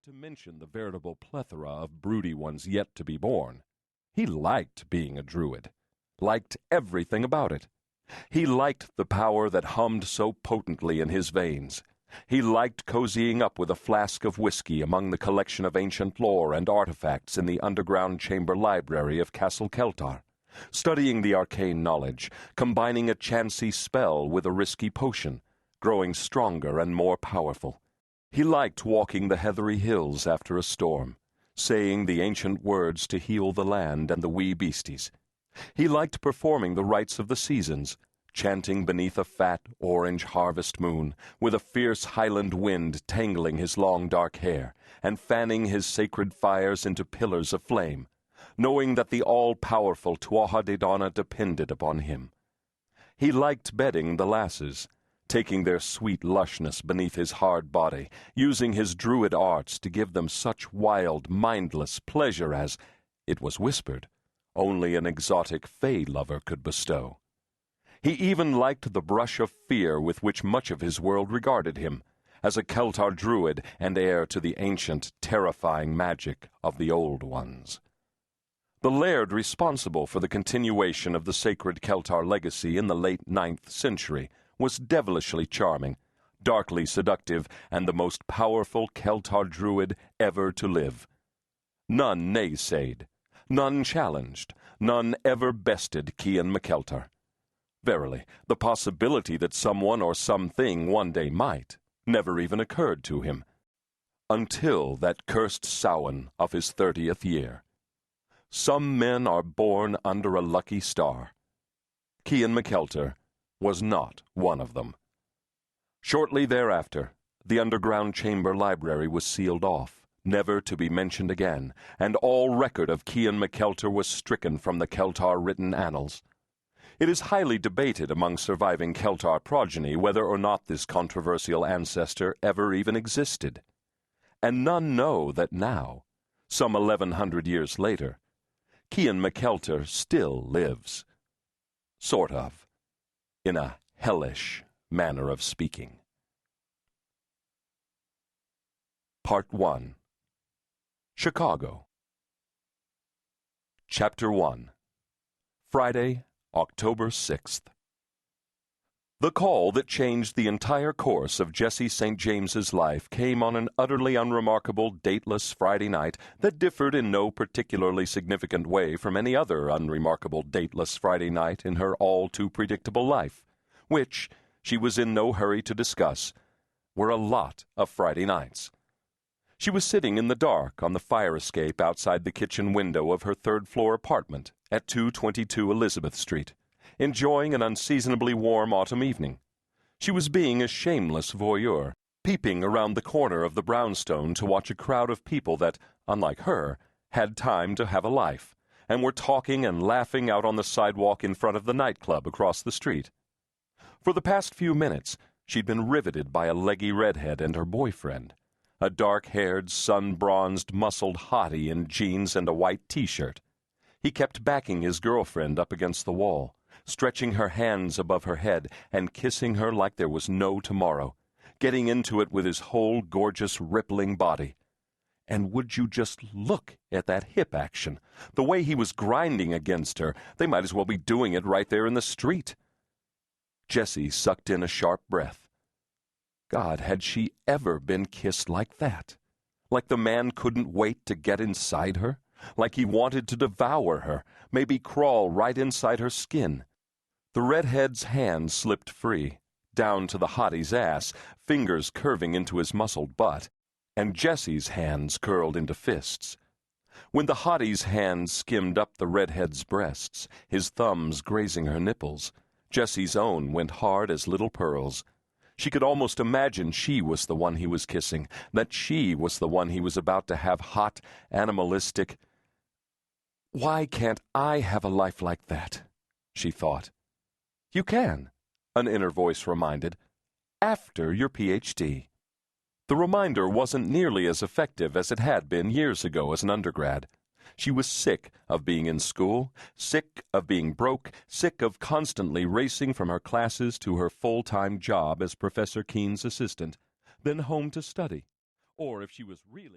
to mention the veritable plethora of broody ones yet to be born. He liked being a druid, liked everything about it. He liked the power that hummed so potently in his veins. He liked cozying up with a flask of whiskey among the collection of ancient lore and artifacts in the underground chamber library of Castle Keltar, studying the arcane knowledge, combining a chancy spell with a risky potion, growing stronger and more powerful. He liked walking the heathery hills after a storm, saying the ancient words to heal the land and the wee beasties. He liked performing the rites of the seasons, chanting beneath a fat orange harvest moon, with a fierce highland wind tangling his long dark hair and fanning his sacred fires into pillars of flame, knowing that the all-powerful Tuatha De Danann depended upon him. He liked bedding the lasses, taking their sweet lushness beneath his hard body, using his druid arts to give them such wild, mindless pleasure as, it was whispered, only an exotic fey lover could bestow. He even liked the brush of fear with which much of his world regarded him, as a Keltar druid and heir to the ancient, terrifying magic of the Old Ones. The laird responsible for the continuation of the sacred Keltar legacy in the late 9th century was devilishly charming, darkly seductive, and the most powerful Keltar druid ever to live. None naysayed, none challenged, none ever bested Cian McKeltar. Verily, the possibility that someone or something one day might never even occurred to him, until that cursed Samhain of his 30th year. Some men are born under a lucky star. Cian McKeltar was not one of them. Shortly thereafter, the underground chamber library was sealed off, never to be mentioned again, and all record of Cian McKeltar was stricken from the Keltar written annals. It is highly debated among surviving Keltar progeny whether or not this controversial ancestor ever even existed. And none know that now, some 1,100 years later, Cian McKeltar still lives. Sort of. In a hellish manner of speaking. Part 1. Chicago. Chapter 1. Friday, October 6th. The call that changed the entire course of Jessi St. James's life came on an utterly unremarkable, dateless Friday night that differed in no particularly significant way from any other unremarkable, dateless Friday night in her all-too-predictable life, which, she was in no hurry to discuss, were a lot of Friday nights. She was sitting in the dark on the fire escape outside the kitchen window of her third-floor apartment at 222 Elizabeth Street, enjoying an unseasonably warm autumn evening. She was being a shameless voyeur, peeping around the corner of the brownstone to watch a crowd of people that, unlike her, had time to have a life, and were talking and laughing out on the sidewalk in front of the nightclub across the street. For the past few minutes, she'd been riveted by a leggy redhead and her boyfriend, a dark-haired, sun-bronzed, muscled hottie in jeans and a white T-shirt. He kept backing his girlfriend up against the wall, stretching her hands above her head and kissing her like there was no tomorrow, getting into it with his whole gorgeous, rippling body. And would you just look at that hip action, the way he was grinding against her. They might as well be doing it right there in the street. Jessi sucked in a sharp breath. God, had she ever been kissed like that? Like the man couldn't wait to get inside her? Like he wanted to devour her, maybe crawl right inside her skin? The redhead's hand slipped free, down to the hottie's ass, fingers curving into his muscled butt, and Jessi's hands curled into fists. When the hottie's hand skimmed up the redhead's breasts, his thumbs grazing her nipples, Jessi's own went hard as little pearls. She could almost imagine she was the one he was kissing, that she was the one he was about to have hot, animalistic. Why can't I have a life like that? She thought. You can, an inner voice reminded, after your Ph.D. The reminder wasn't nearly as effective as it had been years ago as an undergrad. She was sick of being in school, sick of being broke, sick of constantly racing from her classes to her full-time job as Professor Keene's assistant, then home to study. Or if she was really